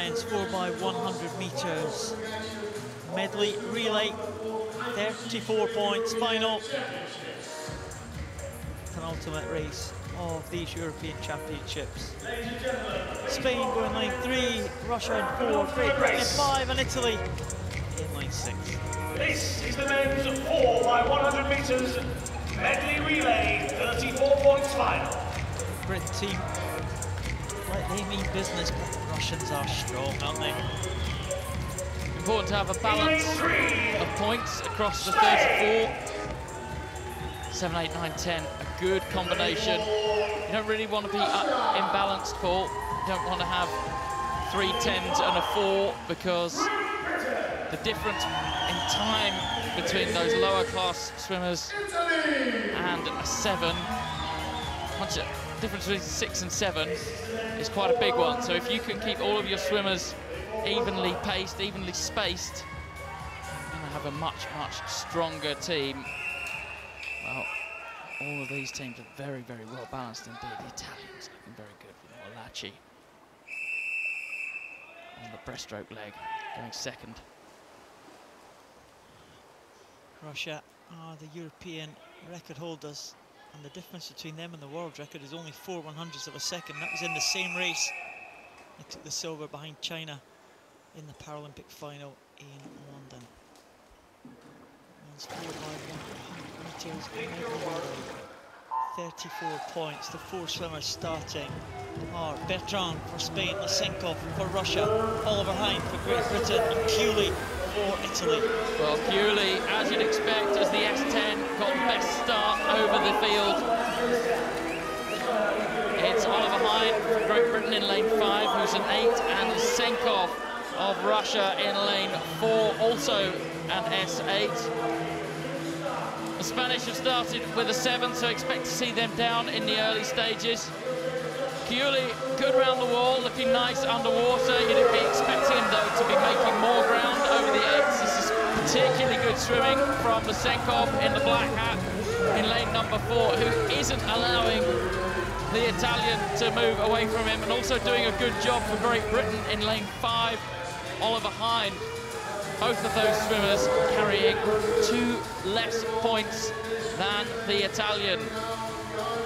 men's 4x100 meters medley relay. 34 points, final penultimate race of these European Championships. Spain going lane 3, Russia in 4, Great Britain in 5, and Italy in lane 6. This is the men's 4x100 meters medley relay, 34 points final. Britain team, like they mean business, but the Russians are strong, aren't they? Important to have a balance of points across the 34. 7, 8, 9, 10, a good combination. You don't really want to be imbalanced, Paul. You don't want to have 3 10s and a 4, because the difference in time between those lower class swimmers and a 7, the difference between 6 and 7 is quite a big one. So if you can keep all of your swimmers evenly paced, evenly spaced, you're going to have a much, much stronger team. Well, all of these teams are very, very well balanced indeed. The Italians looking very good with Malachi on the breaststroke leg, going second. Russia are the European record holders, and the difference between them and the world record is only 4/100ths of a second. That was in the same race. They took the silver behind China in the Paralympic final in London. Men's 4x100 meters medley, 34 points. The 4 swimmers starting are Bertrand for Spain, Lysenkov for Russia, Oliver Hind for Great Britain, and Cooley for Italy. Well, Cooley, as you'd expect, as the S10, got the best start over the field. It's Oliver Hind for Great Britain in lane 5, who's an 8, and Lysenkov of Russia in lane 4, also an S8. The Spanish have started with a 7, so expect to see them down in the early stages. Cooley, good round the wall, looking nice underwater. You'd be expecting him, though, to be making more ground over the eggs. This is particularly good swimming from Lysenkov in the black hat in lane number 4, who isn't allowing the Italian to move away from him, and also doing a good job for Great Britain in lane 5, Oliver Hind. Both of those swimmers carrying 2 less points than the Italian.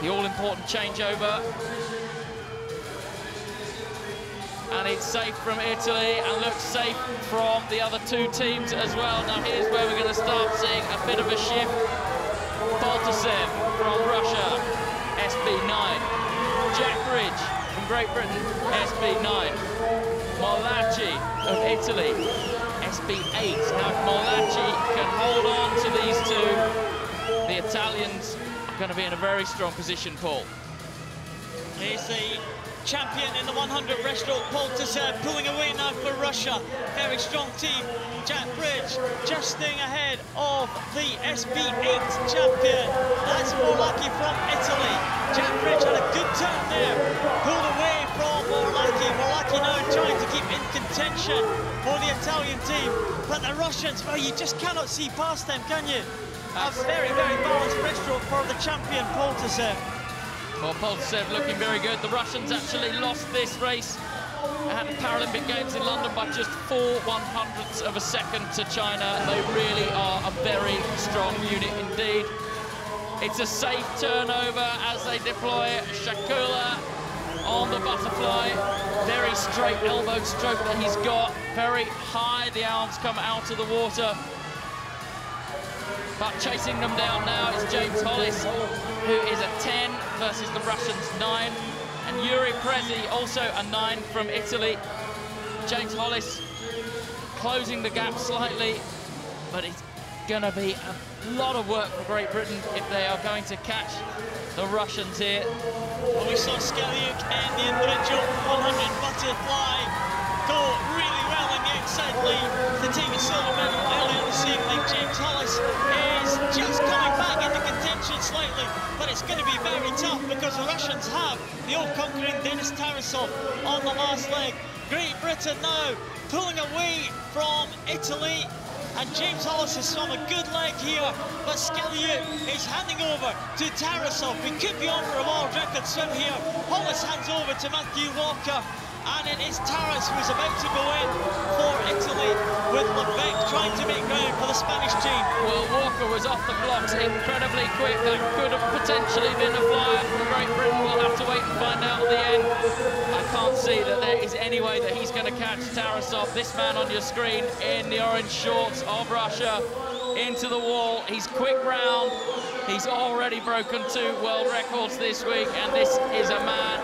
The all-important changeover. And it's safe from Italy, and looks safe from the other 2 teams as well. Now here's where we're going to start seeing a bit of a shift. Poltasev from Russia, SB9. Jack Bridge from Great Britain, SB9. Malachi of Italy, SB8. Now if Malachi can hold on to these 2, the Italians are going to be in a very strong position, Paul. Here's the champion in the 100 breaststroke, Poltasev, pulling away now for Russia. Very strong team. Jack Bridge just staying ahead of the SB8 champion. That's Morlacchi from Italy. Jack Bridge had a good turn there, pulled away from Morlacchi. Morlacchi now trying to keep in contention for the Italian team. But the Russians, well, you just cannot see past them, can you? A very, very balanced breaststroke for the champion, Poltasev. Well, Poltasev looking very good. The Russians actually lost this race at the Paralympic Games in London by just 4/100ths of a second to China. They really are a very strong unit indeed. It's a safe turnover as they deploy Shakula on the butterfly. Very straight elbowed stroke that he's got. Very high, the arms come out of the water. But chasing them down now is James Hollis, who is a 10 versus the Russians' 9. And Yuri Prezi, also a 9 from Italy. James Hollis closing the gap slightly, but it's going to be a lot of work for Great Britain if they are going to catch the Russians here. Well, we saw Skeliuk in the individual 100 butterfly go really well in the outside lead to take a silver medal earlier this evening. James Hollis is just coming back into contention slightly, but it's going to be very tough because the Russians have the all-conquering Denis Tarasov on the last leg. Great Britain now pulling away from Italy, and James Hollis has swum a good leg here, but Skeliuk is handing over to Tarasov. We could be on for a world record swim here. Hollis hands over to Matthew Walker. and it is Taras who's about to go in for Italy, with Levesque trying to make ground for the Spanish team. Well, Walker was off the blocks incredibly quick. That could have potentially been a flyer from Great Britain. We'll have to wait and find out at the end. I can't see that there is any way that he's going to catch Tarasov. This man on your screen in the orange shorts of Russia, into the wall. He's quick round. He's already broken 2 world records this week, and this is a man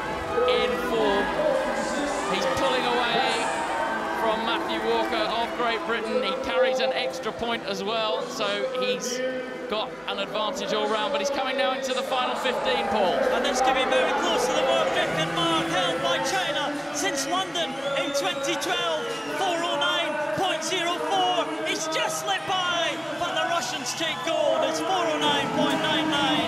in form. He's pulling away from Matthew Walker of Great Britain. He carries an extra point as well, so he's got an advantage all round, but he's coming now into the final 15, Paul. And this could be very close to the world record mark held by China since London in 2012, 409.04. It's just slipped by, but the Russians take gold. It's 409.99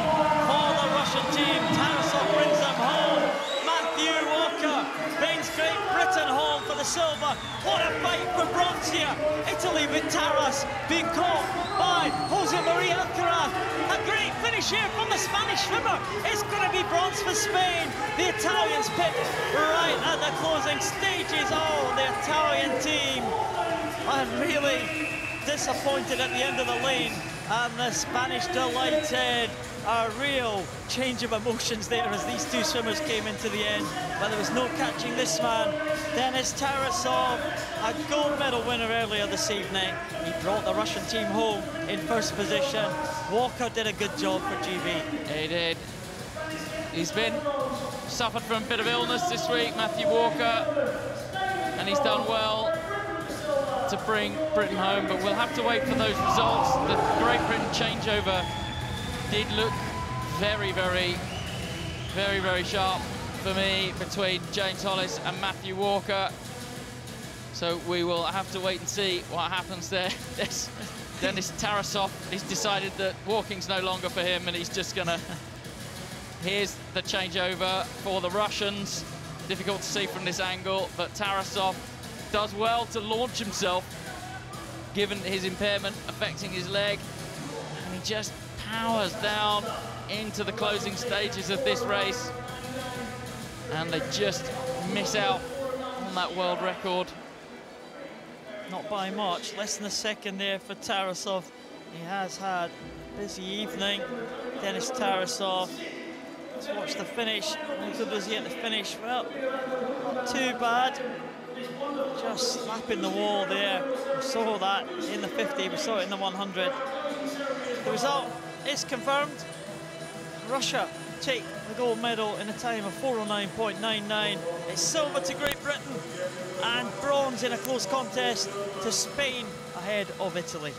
for the Russian team. Tarasov brings them home. Matthew Walker brings Great Britain home for the silver. What a fight for bronze here. Italy with Taras being caught by Jose Maria Alcaraz. A great finish here from the Spanish swimmer. It's going to be bronze for Spain. The Italians picked right at the closing stages. Oh, the Italian team are really disappointed at the end of the lane, and the Spanish delighted. A real change of emotions there as these 2 swimmers came into the end, but there was no catching this man. Denis Tarasov, a gold medal winner earlier this evening. He brought the Russian team home in first position. Walker did a good job for GB. He did. He's suffered from a bit of illness this week, Matthew Walker, and he's done well to bring Britain home, but we'll have to wait for those results. The Great Britain changeover did look very, very, very, very sharp for me between James Hollis and Matthew Walker. So we will have to wait and see what happens there. Denis Tarasov, he's decided that walking's no longer for him, and he's just gonna... Here's the changeover for the Russians. Difficult to see from this angle, but Tarasov does well to launch himself, given his impairment affecting his leg, and he just powers down into the closing stages of this race, and they just miss out on that world record. Not by much, less than a second there for Tarasov. He has had a busy evening. Denis Tarasov. Let's watch the finish. How good was he at the finish? Well, not too bad. Just slapping the wall there. We saw that in the 50, we saw it in the 100. The result is confirmed. Russia take the gold medal in a time of 409.99. It's silver to Great Britain and bronze in a close contest to Spain ahead of Italy.